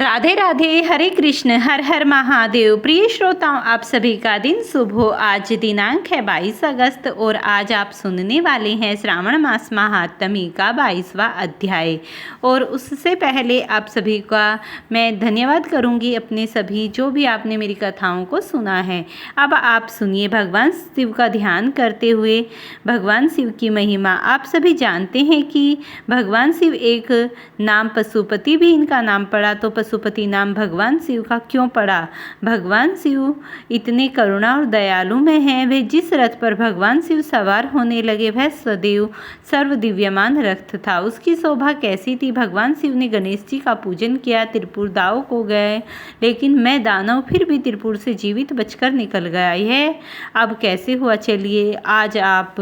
राधे राधे, हरे कृष्ण, हर हर महादेव। प्रिय श्रोताओं, आप सभी का दिन शुभ हो। आज दिनांक है 22 अगस्त और आज आप सुनने वाले हैं श्रावण मास महात्म्य का 22वां अध्याय। और उससे पहले आप सभी का मैं धन्यवाद करूंगी, अपने सभी जो भी आपने मेरी कथाओं को सुना है। अब आप सुनिए भगवान शिव का ध्यान करते हुए भगवान शिव की महिमा। आप सभी जानते हैं कि भगवान शिव एक नाम पशुपति भी इनका नाम पड़ा, तो पशुपति नाम भगवान शिव का क्यों पड़ा? भगवान शिव इतने करुणा और दयालु में हैं। वे जिस रथ पर भगवान शिव सवार होने लगे वह सदैव सर्व दिव्यमान रथ था। उसकी शोभा कैसी थी? भगवान शिव ने गणेश जी का पूजन किया, त्रिपुर दाव को गए, लेकिन मैं दानव फिर भी त्रिपुर से जीवित बचकर निकल गया। यह अब कैसे हुआ? चलिए आज आप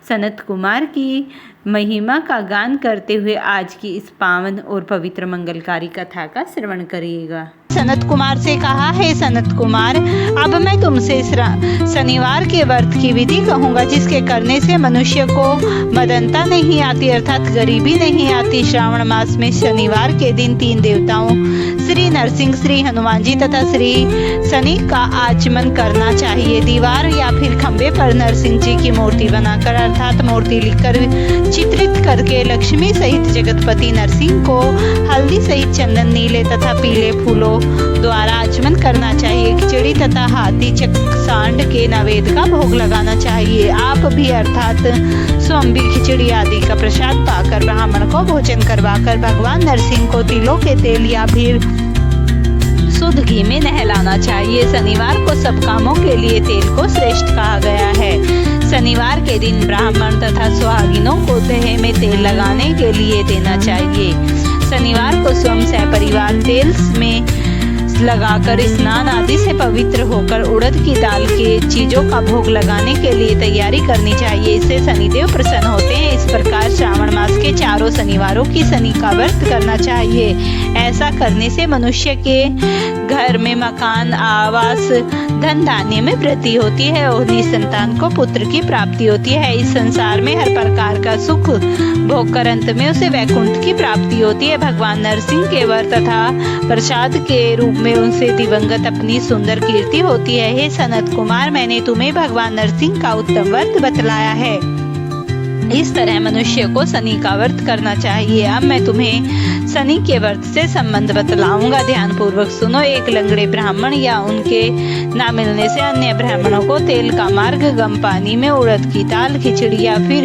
सनत कुमार की महिमा का गान करते हुए आज की इस पावन और पवित्र मंगलकारी कथा का श्रवण करिएगा। सनत कुमार से कहा, हे सनत कुमार, अब मैं तुमसे शनिवार के व्रत की विधि कहूँगा, जिसके करने से मनुष्य को मदनता नहीं आती, अर्थात गरीबी नहीं आती। श्रावण मास में शनिवार के दिन 3 देवताओं श्री नरसिंह, श्री हनुमान जी तथा श्री शनि का आचमन करना चाहिए। दीवार या फिर खंबे पर नरसिंह जी की मूर्ति बनाकर, अर्थात मूर्ति लिखकर चित्रित करके लक्ष्मी सहित जगतपति नरसिंह को हल्दी सहित चंदन, नीले तथा पीले फूलों द्वारा आचमन करना चाहिए। खिचड़ी तथा हाथी सांड के नैवेद्य का भोग लगाना चाहिए। आप भी अर्थात स्वयं भी खिचड़ी आदि का प्रसाद पाकर ब्राह्मण को भोजन करवाकर भगवान नरसिंह को तिलों के तेल या फिर शुद्ध घी में नहलाना चाहिए। शनिवार को सब कामों के लिए तेल को श्रेष्ठ कहा गया है। शनिवार के दिन ब्राह्मण तथा सुहागिनों को देह में तेल लगाने के लिए देना चाहिए। शनिवार को स्वयं सपरिवार तेल में लगाकर स्नान आदि से पवित्र होकर उड़द की दाल के चीजों का भोग लगाने के लिए तैयारी करनी चाहिए। इससे शनिदेव प्रसन्न होते हैं। इस प्रकार श्रावण मास के 4 शनिवारों की शनि का व्रत करना चाहिए। ऐसा करने से मनुष्य के घर में मकान, आवास, धन धान्य में वृद्धि होती है और निसंतान को पुत्र की प्राप्ति होती है। इस संसार में हर प्रकार का सुख भोग कर अंत में उसे वैकुंठ की प्राप्ति होती है। भगवान नरसिंह के वर तथा प्रसाद के रूप में उनसे दिवंगत अपनी सुंदर कीर्ति होती है। हे सनत कुमार, मैंने तुम्हें भगवान नरसिंह का उत्तम व्रत बतलाया है। इस तरह मनुष्य को शनि का व्रत करना चाहिए। अब मैं तुम्हें शनि के व्रत से संबंध बतलाऊंगा, ध्यान पूर्वक सुनो। एक लंगड़े ब्राह्मण या उनके न मिलने से अन्य ब्राह्मणों को तेल का मार्ग गम पानी में उड़द की दाल, खिचड़ी या फिर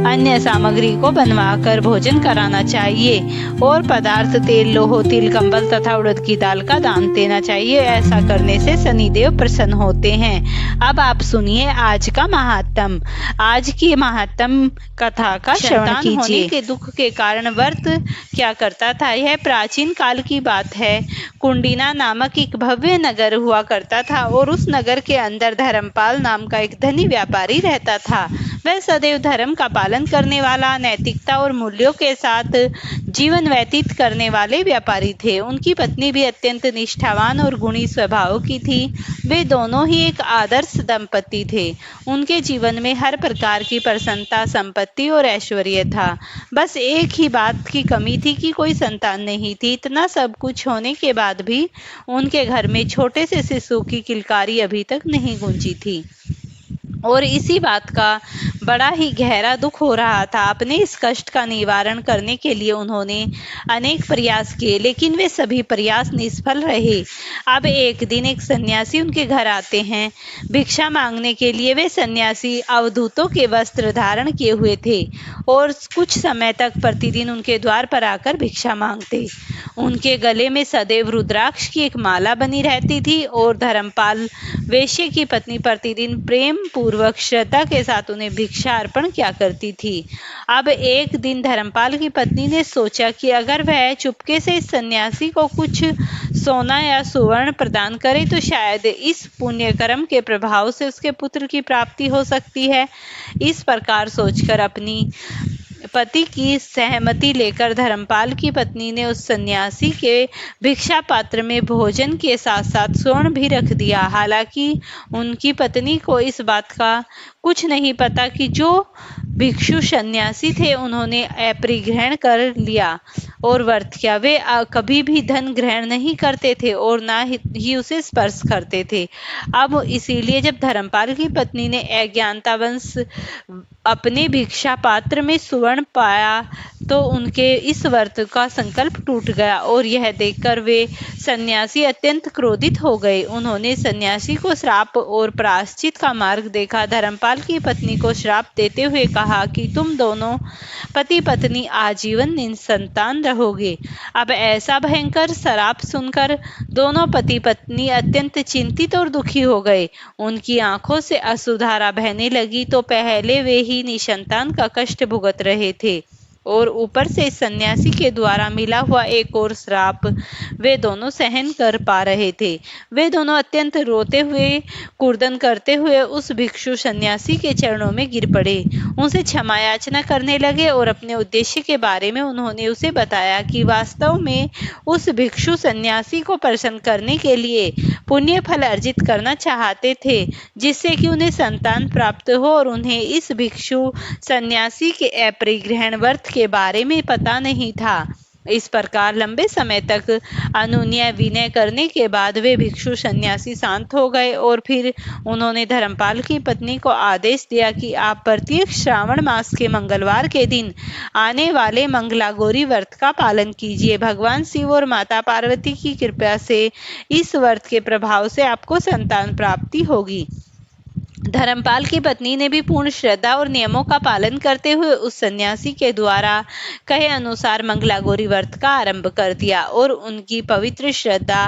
अन्य सामग्री को बनवाकर भोजन कराना चाहिए और पदार्थ तेल, लोहो, तिल, कंबल तथा उड़द की दाल का दान देना चाहिए। ऐसा करने से शनिदेव प्रसन्न होते हैं। अब आप सुनिए आज का महात्म। आज की महात्म कथा का श्रवण कीजिए। के दुख के कारण व्रत क्या करता था? यह प्राचीन काल की बात है। कुंडिना नामक एक भव्य नगर हुआ करता था और उस नगर के अंदर धर्मपाल नाम का एक धनी व्यापारी रहता था। वह सदैव धर्म का पालन करने वाला, नैतिकता और मूल्यों के साथ जीवन व्यतीत करने वाले व्यापारी थे। उनकी पत्नी भी अत्यंत निष्ठावान और गुणी स्वभाव की थी। वे दोनों ही एक आदर्श दंपति थे। उनके जीवन में हर प्रकार की प्रसन्नता, संपत्ति और ऐश्वर्य था। बस एक ही बात की कमी थी कि कोई संतान नहीं थी। इतना सब कुछ होने के बाद भी उनके घर में छोटे से शिशु की किलकारी अभी तक नहीं गूंजी थी और इसी बात का बड़ा ही गहरा दुख हो रहा था। अपने इस कष्ट का निवारण करने के लिए उन्होंने अनेक प्रयास किए, लेकिन वे सभी प्रयास निष्फल रहे। अब एक दिन एक सन्यासी उनके घर आते हैं भिक्षा मांगने के लिए। वे सन्यासी अवधूतों के वस्त्र धारण किए हुए थे और कुछ समय तक प्रतिदिन उनके द्वार पर आकर भिक्षा मांगते। उनके गले में सदैव रुद्राक्ष की एक माला बनी रहती थी और धर्मपाल वेश्य की पत्नी प्रतिदिन प्रेम पूर्वक श्रद्धा के साथ उन्हें भिक्षा अर्पण किया करती थी। अब एक दिन धर्मपाल की पत्नी ने सोचा कि अगर वह चुपके से इस सन्यासी को कुछ सोना या सुवर्ण प्रदान करे तो शायद इस पुण्य कर्म के प्रभाव से उसके पुत्र की प्राप्ति हो सकती है। इस प्रकार सोचकर अपनी पति की सहमति लेकर धर्मपाल की पत्नी ने उस सन्यासी के भिक्षा पात्र में भोजन के साथ साथ स्वर्ण भी रख दिया। हालांकि उनकी पत्नी को इस बात का कुछ नहीं पता कि जो भिक्षु सन्यासी थे उन्होंने अपरिग्रहण कर लिया और व्रत किया। वे कभी भी धन ग्रहण नहीं करते थे और ना ही उसे स्पर्श करते थे। अब इसीलिए जब धर्मपाल की पत्नी ने अज्ञानतावश अपने भिक्षा पात्र में सुवर्ण पाया तो उनके इस व्रत का संकल्प टूट गया और यह देखकर वे सन्यासी अत्यंत क्रोधित हो गए। उन्होंने सन्यासी को श्राप और प्रायश्चित का मार्ग देखा। धर्मपाल की पत्नी को श्राप देते हुए कहा कि तुम दोनों पति पत्नी आजीवन निसंतान रहोगे। अब ऐसा भयंकर श्राप सुनकर दोनों पति पत्नी अत्यंत चिंतित और दुखी हो गए। उनकी आंखों से अश्रुधारा बहने लगी। तो पहले वे ही निसंतान का कष्ट भुगत रहे थे और ऊपर से सन्यासी के द्वारा मिला हुआ एक और श्राप वे दोनों सहन कर पा रहे थे। वे दोनों अत्यंत रोते हुए कुर्दन करते हुए उस भिक्षु सन्यासी के चरणों में गिर पड़े, उनसे क्षमा याचना करने लगे और अपने उद्देश्य के बारे में उन्होंने उसे बताया कि वास्तव में उस भिक्षु सन्यासी को प्रसन्न करने के लिए पुण्य फल अर्जित करना चाहते थे जिससे कि उन्हें संतान प्राप्त हो और उन्हें इस भिक्षु सन्यासी के अपरिग्रहण व्रत के बारे में पता नहीं था। इस प्रकार लंबे समय तक अनुनय विनय करने के बाद वे भिक्षु सन्यासी शांत हो गए और फिर उन्होंने धर्मपाल की पत्नी को आदेश दिया कि आप प्रत्येक श्रावण मास के मंगलवार के दिन आने वाले मंगलागौरी व्रत का पालन कीजिए। भगवान शिव और माता पार्वती की कृपा से इस व्रत के प्रभाव से आपको संतान प्राप्ति होगी। धर्मपाल की पत्नी ने भी पूर्ण श्रद्धा और नियमों का पालन करते हुए उस सन्यासी के द्वारा कहे अनुसार मंगलागौरी व्रत का आरंभ कर दिया और उनकी पवित्र श्रद्धा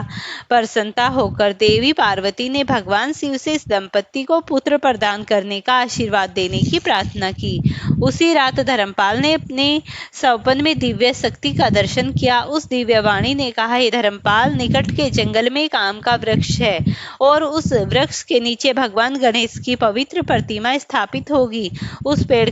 प्रसन्नता होकर देवी पार्वती ने भगवान शिव से इस दंपति को पुत्र प्रदान करने का आशीर्वाद देने की प्रार्थना की। उसी रात धर्मपाल ने अपने स्वप्न में दिव्य शक्ति का दर्शन किया। उस दिव्य वाणी ने कहा, हे धर्मपाल, निकट के जंगल में एक आम का वृक्ष है और उस वृक्ष के नीचे भगवान गणेश की पवित्र प्रतिमा स्थापित होगी। उस पेड़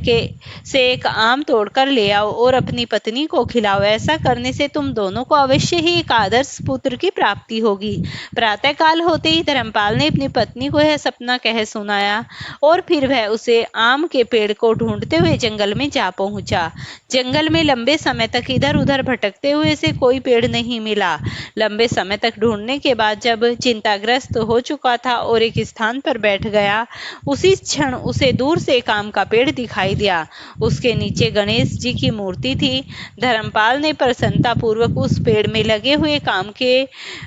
से एक आम तोड़कर ले आओ और अपनी पत्नी को खिलाओ। ऐसा करने से तुम दोनों को अवश्य ही एक आदर्श पुत्र की प्राप्ति होगी। प्रातः काल होते ही धर्मपाल ने अपनी पत्नी को यह सपना कह सुनाया और फिर वह उसे आम के पेड़ को ढूंढते हुए जंगल में जा पहुंचा। जंगल में लंबे समय तक इधर उधर भटकते हुए से कोई पेड़ नहीं मिला। लंबे समय तक ढूंढने के बाद जब चिंताग्रस्त हो चुका था और एक स्थान पर बैठ गया, उसी क्षण उसे दूर से एक आम का पेड़ दिखाई दिया। उसके नीचे गणेश जी की मूर्ति थी। धर्मपाल ने प्रसन्नता पूर्वक उस पेड़ में लगे हुए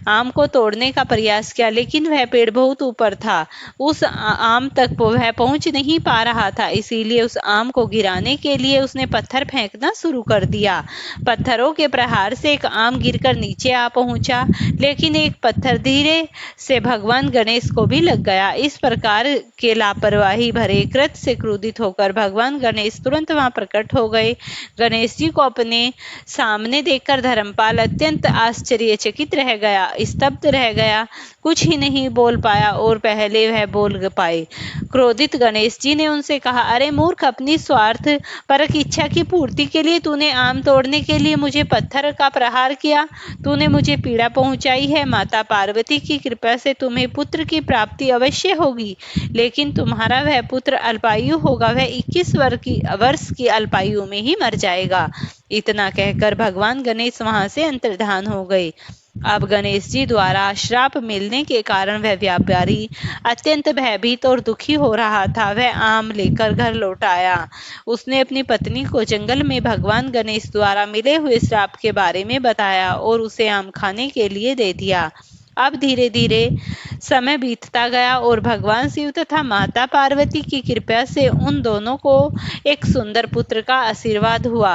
आम को तोड़ने का प्रयास किया, लेकिन वह पेड़ बहुत ऊपर था। उस आम तक वह पहुंच नहीं पा रहा था। इसीलिए उस आम को गिराने के लिए उसने पत्थर फेंकना शुरू कर दिया। पत्थरों के प्रहार से एक आम गिरकर नीचे आ पहुंचा, लेकिन एक पत्थर धीरे से भगवान गणेश को भी लग गया। इस प्रकार के लापरवाही भरे कृत्य से क्रोधित होकर भगवान गणेश तुरंत वहां प्रकट हो गए। गणेश जी को अपने सामने देखकर धर्मपाल अत्यंत आश्चर्यचकित रह गया, स्तब्ध रह गया, कुछ ही नहीं बोल पाया और पहले वह बोल पाए। क्रोधित गणेश जी ने उनसे कहा, अरे मूर्ख, अपनी स्वार्थ परक इच्छा की पूर्ति के लिए तूने आम तोड़ने के लिए मुझे पत्थर का प्रहार किया। तूने मुझे पीड़ा पहुंचाई है। माता पार्वती की कृपा से तुम्हें पुत्र की प्राप्ति अवश्य होगी, लेकिन तुम्हारा वह पुत्र अल्पायु होगा। वह 21 वर्ष की अल्पायु में ही मर जाएगा। इतना कहकर भगवान गणेश वहां से अंतर्धान हो गए। अब गणेश जी द्वारा श्राप मिलने के कारण वह व्यापारी अत्यंत भयभीत और दुखी हो रहा था। वह आम लेकर घर लौट आया। उसने अपनी पत्नी को जंगल में भगवान गणेश द्वारा मिले हुए श्राप के बारे में बताया और उसे आम खाने के लिए दे दिया। अब धीरे धीरे समय बीतता गया और भगवान शिव तथा माता पार्वती की कृपा से उन दोनों को एक सुंदर पुत्र का आशीर्वाद हुआ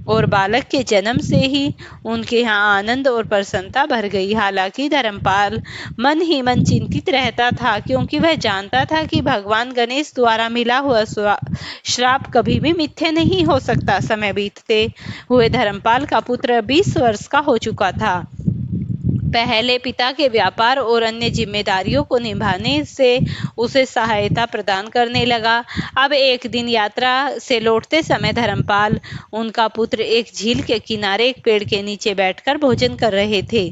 और बालक के जन्म से ही उनके यहाँ आनंद और प्रसन्नता भर गई। हालांकि धर्मपाल मन ही मन चिंतित रहता था, क्योंकि वह जानता था कि भगवान गणेश द्वारा मिला हुआ श्राप कभी भी मिथ्या नहीं हो सकता। समय बीतते हुए धर्मपाल का पुत्र 20 वर्ष का हो चुका था। पहले पिता के व्यापार और अन्य जिम्मेदारियों को निभाने से उसे सहायता प्रदान करने लगा। अब एक दिन यात्रा से लौटते समय धर्मपाल, उनका पुत्र एक झील के किनारे एक पेड़ के नीचे बैठकर भोजन कर रहे थे।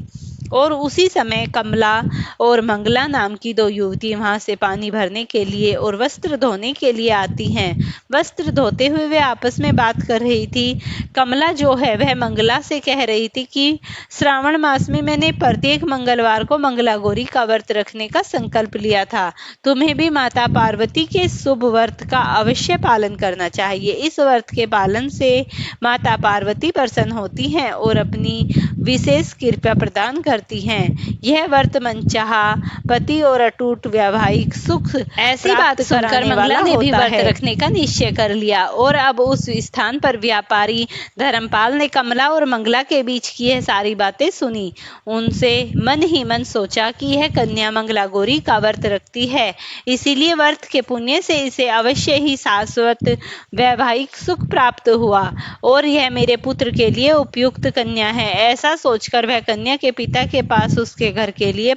और उसी समय कमला और मंगला नाम की दो युवती वहां से पानी भरने के लिए और वस्त्र धोने के लिए आती हैं। वस्त्र धोते हुए वे आपस में बात कर रही थी। कमला जो है वह मंगला से कह रही थी कि श्रावण मास में मैंने प्रत्येक मंगलवार को मंगला गौरी का व्रत रखने का संकल्प लिया था। तुम्हें भी माता पार्वती के शुभ व्रत का अवश्य पालन करना चाहिए। इस व्रत के पालन से माता पार्वती प्रसन्न होती हैं और अपनी विशेष कृपा प्रदान करती हैं। यह व्रत मनचाहा पति और अटूट वैवाहिक सुख ऐसी बात सुनकर मंगला ने भी व्रत रखने का निश्चय कर लिया और अब उस स्थान पर व्यापारी धर्मपाल ने कमला और मंगला के बीच की यह सारी बातें सुनी। उनसे मन ही मन सोचा कि यह कन्या मंगला गौरी का व्रत रखती है, इसीलिए व्रत के पुण्य से इसे अवश्य ही शाश्वत वैवाहिक सुख प्राप्त हुआ और यह मेरे पुत्र के लिए उपयुक्त कन्या है। ऐसा सोचकर वह कन्या के पिता के पास उसके घर के लिए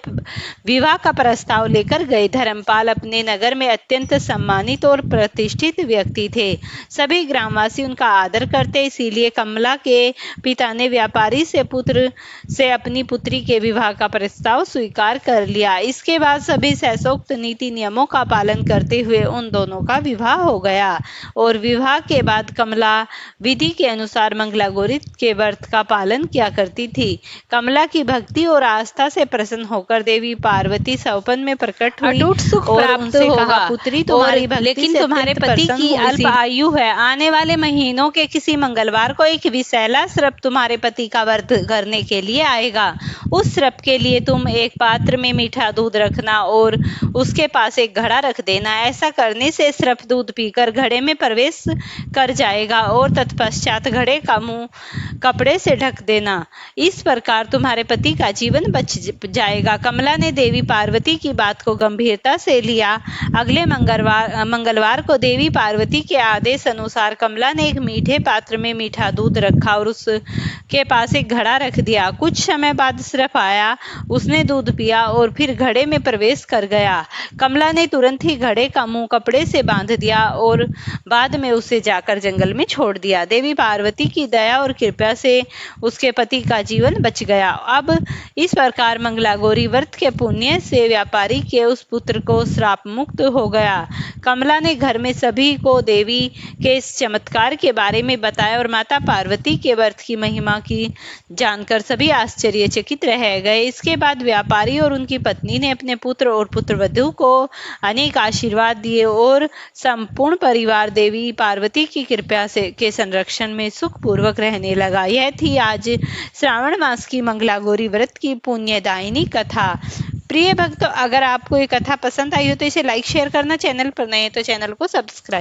विवाह का प्रस्ताव लेकर गए। धर्मपाल अपने नगर में अत्यंत सम्मानित और प्रतिष्ठित व्यक्ति थे। सभी ग्रामवासी उनका आदर करते, इसीलिए कमला के पिता ने व्यापारी से अपनी पुत्री के विवाह का प्रस्ताव स्वीकार कर लिया। इसके बाद सभी शास्त्रोक्त नीति नियमों का पालन करते हुए उन दोनों का विवाह हो गया और विवाह के बाद कमला विधि के अनुसार मंगला गौरी के व्रत का पालन किया करती थी। कमला की भक्ति और आस्था से प्रसन्न होकर देवी पार्वती सौपन में प्रकट हुई, अटूट सुख और प्राप्त उनसे होगा। कहा, पुत्री तुम्हारी भक्ति लेकिन से तुम्हारे अत्यंत पति प्रसन्न की हूँ। अल्प आयु है। आने वाले महीनों के किसी मंगलवार को एक विषैला सर्प तुम्हारे पति का व्रत करने के लिए आएगा। उस सर्प के लिए तुम एक पात्र में मीठा दूध रखना और उसके पास एक घड़ा रख देना। ऐसा करने से सर्प दूध पीकर घड़े में प्रवेश कर जाएगा और तत्पश्चात घड़े का मुंह कपड़े से ढक देना। इस प्रकार तुम्हारे पति का जीवन बच जाएगा। कमला ने देवी पार्वती की बात को गंभीरता से लिया। अगले मंगलवार को देवी पार्वती के आदेश अनुसार कमला ने एक मीठे पात्र में मीठा दूध रखा और उसके पास एक घड़ा रख दिया। कुछ समय बाद सर्प आया, उसने दूध पिया और फिर घड़े में प्रवेश कर गया। कमला ने तुरंत ही घड़े का मुंह कपड़े से बांध दिया और बाद में उसे जाकर जंगल में छोड़ दिया। देवी पार्वती की दया और कृपा से उसके पति का जीवन बच गया। अब इस प्रकार मंगला गौरी व्रत के पुण्य से व्यापारी के उस पुत्र को श्राप मुक्त हो गया। कमला ने घर में सभी को देवी के इस चमत्कार के बारे में बताया और माता पार्वती के व्रत की महिमा की जानकर सभी आश्चर्यचकित रह गए। इसके बाद व्यापारी और उनकी पत्नी ने अपने पुत्र और पुत्रवधू को अनेक आशीर्वाद दिए और संपूर्ण परिवार देवी पार्वती की कृपा से के संरक्षण में सुखपूर्वक रहने लगा। यह थी आज श्रावण मास की मंगला गौरी व्रत की पुण्यदायिनी कथा। प्रिय भक्तों, अगर आपको ये कथा पसंद आई हो तो इसे लाइक शेयर करना, चैनल पर नए हैं तो चैनल को सब्सक्राइब